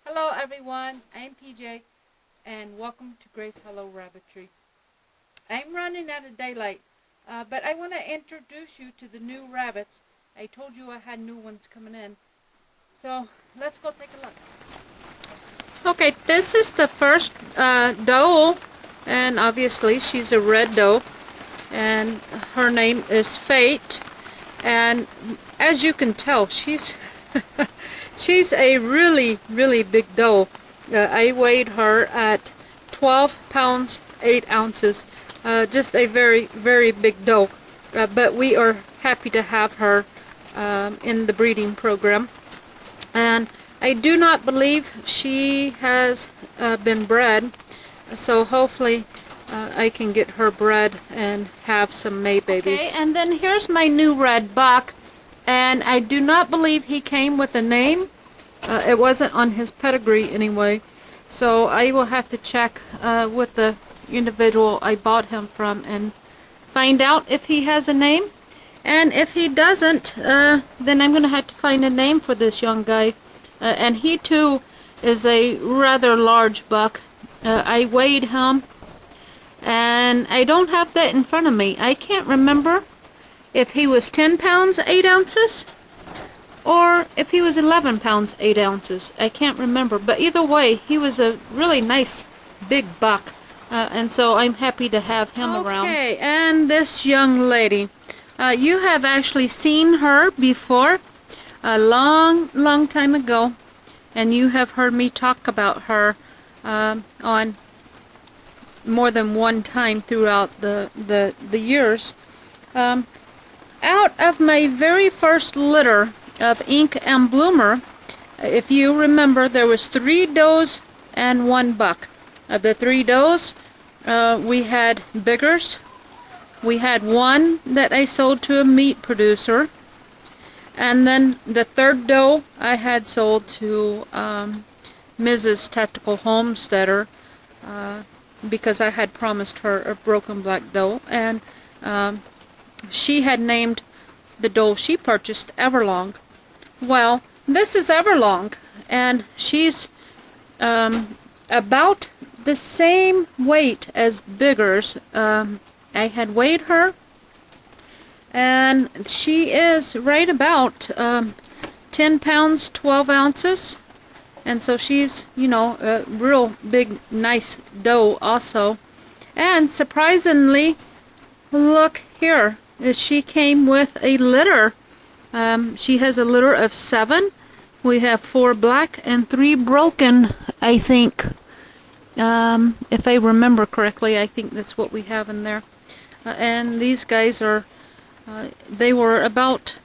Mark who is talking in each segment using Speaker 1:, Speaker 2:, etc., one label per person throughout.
Speaker 1: Hello everyone, I'm PJ and welcome to Grace Hello Rabbitry. I'm running out of daylight, but I want to introduce you to the new rabbits. I told you I had new ones coming in. So let's go take a look. Okay, this is the first doe, and obviously she's a red doe, and her name is Fate. And as you can tell, she's she's a really big doe. I weighed her at 12 pounds 8 ounces. Just a very big doe. But we are happy to have her in the breeding program. And I do not believe she has been bred, so hopefully I can get her bred and have some May babies. Okay, and then here's my new red buck, and I do not believe he came with a name. It wasn't on his pedigree anyway, so I will have to check with the individual I bought him from and find out if he has a name. And if he doesn't, then I'm going to have to find a name for this young guy. And he too is a rather large buck. I weighed him, and I don't have that in front of me. I can't remember if he was 10 pounds 8 ounces or if he was 11 pounds 8 ounces. I can't remember, but either way, he was a really nice big buck, and so I'm happy to have him around. Okay, and this young lady, you have actually seen her before a long time ago, and you have heard me talk about her on more than one time throughout the years. Out of my very first litter of Ink and Bloomer, if you remember, there was 3 does and 1 buck. Of the 3 does, we had biggers. We had 1 that I sold to a meat producer, and then the 3rd doe I had sold to Mrs. Tactical Homesteader because I had promised her a broken black doe, and she had named the doe she purchased Everlong. Well, this is Everlong, and she's about the same weight as Biggers. I had weighed her, and she is right about 10 pounds 12 ounces, and so she's, you know, a real big nice doe also. And surprisingly, look here, she came with a litter. She has a litter of 7. We have 4 black and 3 broken, I think. If I remember correctly, I think that's what we have in there. And these guys are, they were about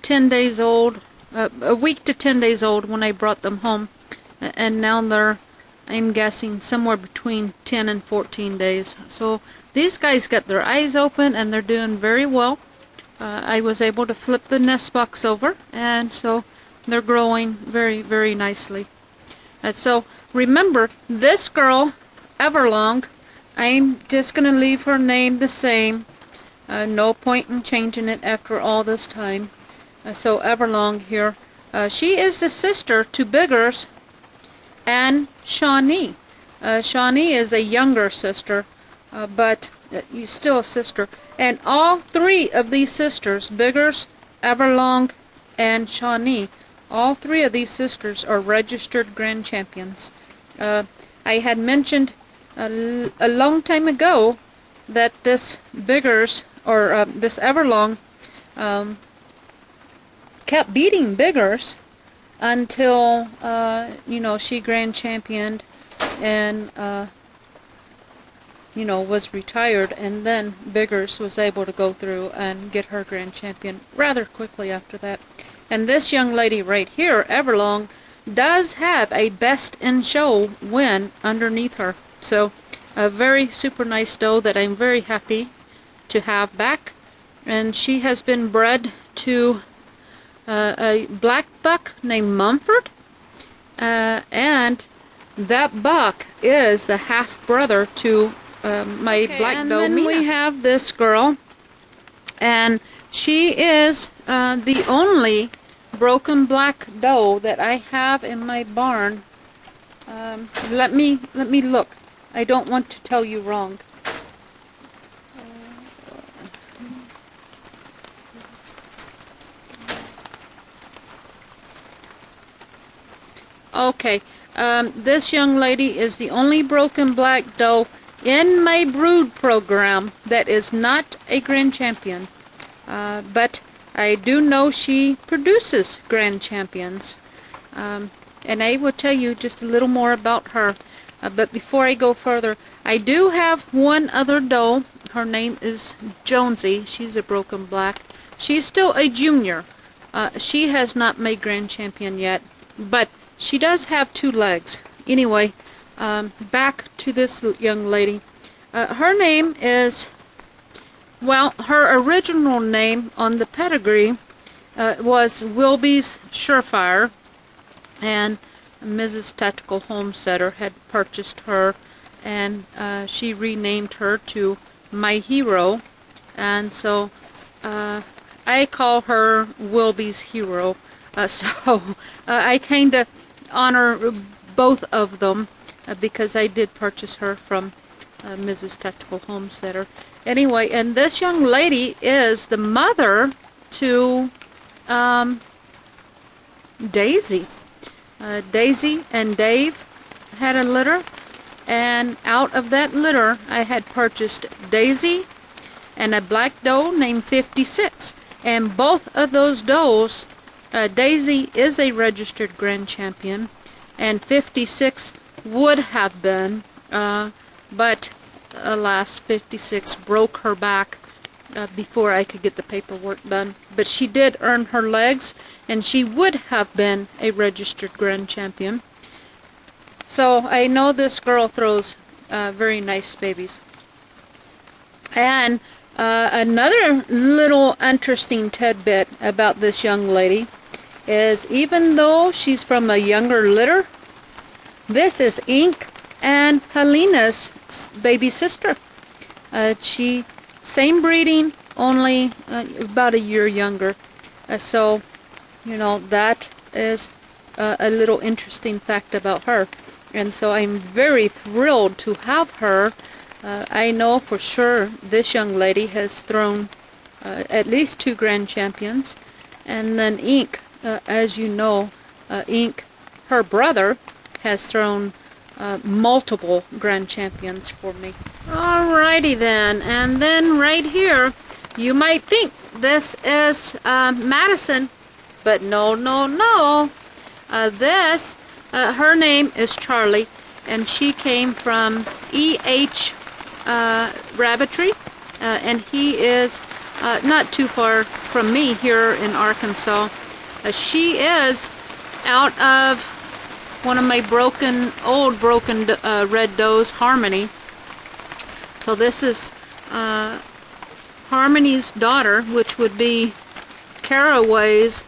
Speaker 1: 10 days old, a week to 10 days old when I brought them home. And now they're, I'm guessing, somewhere between 10 and 14 days. So these guys got their eyes open and they're doing very well. I was able to flip the nest box over, and so they're growing very nicely. And so remember, this girl, Everlong, I'm just going to leave her name the same. No point in changing it after all this time. So Everlong here. She is the sister to Biggers and Shawnee. Shawnee is a younger sister, but still a sister. And all 3 of these sisters, Biggers, Everlong, and Shawnee, all 3 of these sisters are registered grand champions. I had mentioned a long time ago that this Biggers, or this Everlong, kept beating Biggers until you know, she grand championed and you know, was retired, and then Biggers was able to go through and get her grand champion rather quickly after that. And this young lady right here, Everlong, does have a best in show win underneath her. So a very super nice doe that I'm very happy to have back. And she has been bred to a black buck named Mumford, and that buck is the half brother to my black doe. And then we have this girl, and she is the only broken black doe that I have in my barn Let me look. I don't want to tell you wrong. Okay, this young lady is the only broken black doe in my brood program that is not a grand champion. But I do know she produces grand champions. And I will tell you just a little more about her. But before I go further, I do have one other doe. Her name is Jonesy. She's a broken black. She's still a junior. She has not made grand champion yet, but she does have 2 legs. Anyway, back to this young lady. Her name is, well, her original name on the pedigree was Wilby's Surefire, and Mrs. Tactical Homesteader had purchased her, and she renamed her to My Hero, and so I call her Wilby's Hero. So I kind of honor both of them because I did purchase her from Mrs. Tactical Homesteader. Anyway, and this young lady is the mother to Daisy. Daisy and Dave had a litter, and out of that litter I had purchased Daisy and a black doe named 56. And both of those does, Daisy is a registered grand champion, and 56 would have been, but alas, 56 broke her back before I could get the paperwork done. But she did earn her legs, and she would have been a registered grand champion. So I know this girl throws very nice babies. And another little interesting tidbit about this young lady is, even though she's from a younger litter, this is Ink and Helena's baby sister. She same breeding, only about a year younger. So, you know, that is a little interesting fact about her. And so I'm very thrilled to have her. I know for sure this young lady has thrown at least 2 grand champions. And then Ink, as you know, Ink, her brother, has thrown multiple grand champions for me. Alrighty then, and then right here, you might think this is Madison, but no, no, no. Her name is Charlie, and she came from E.H. Rabbitry, and he is not too far from me here in Arkansas. She is out of one of my old broken red does, Harmony. So this is Harmony's daughter, which would be Caraway's,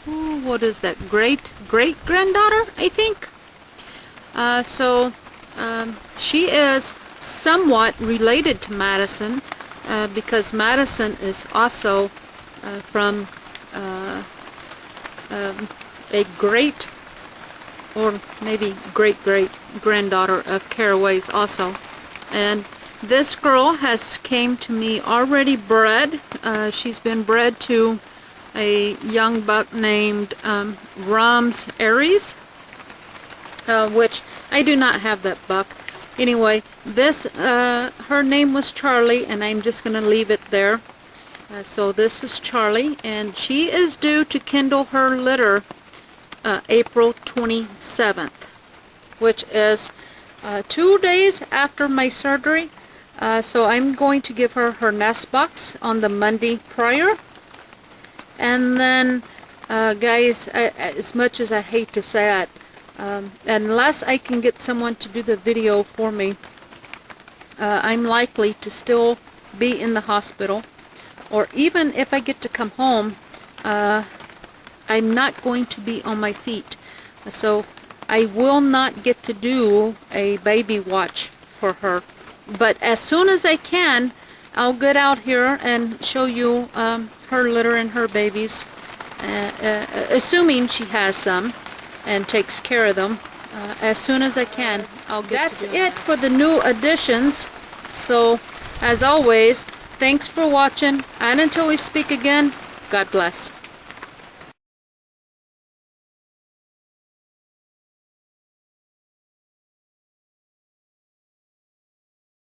Speaker 1: what is that, great-granddaughter, I think? So she is somewhat related to Madison, because Madison is also from a great, or maybe great-great-granddaughter of Caraway's also. And this girl has came to me already bred. She's been bred to a young buck named Rum's Aries, which I do not have that buck. Anyway, this her name was Charlie, and I'm just going to leave it there. So this is Charlie, and she is due to kindle her litter April 27th, which is 2 days after my surgery. So I'm going to give her her nest box on the Monday prior. And then, guys, as much as I hate to say it, unless I can get someone to do the video for me, I'm likely to still be in the hospital. Or even if I get to come home, I'm not going to be on my feet. So I will not get to do a baby watch for her. But as soon as I can, I'll get out here and show you her litter and her babies, assuming she has some and takes care of them. as soon as I can. That's it for the new additions. So, as always, thanks for watching, and until we speak again, God bless.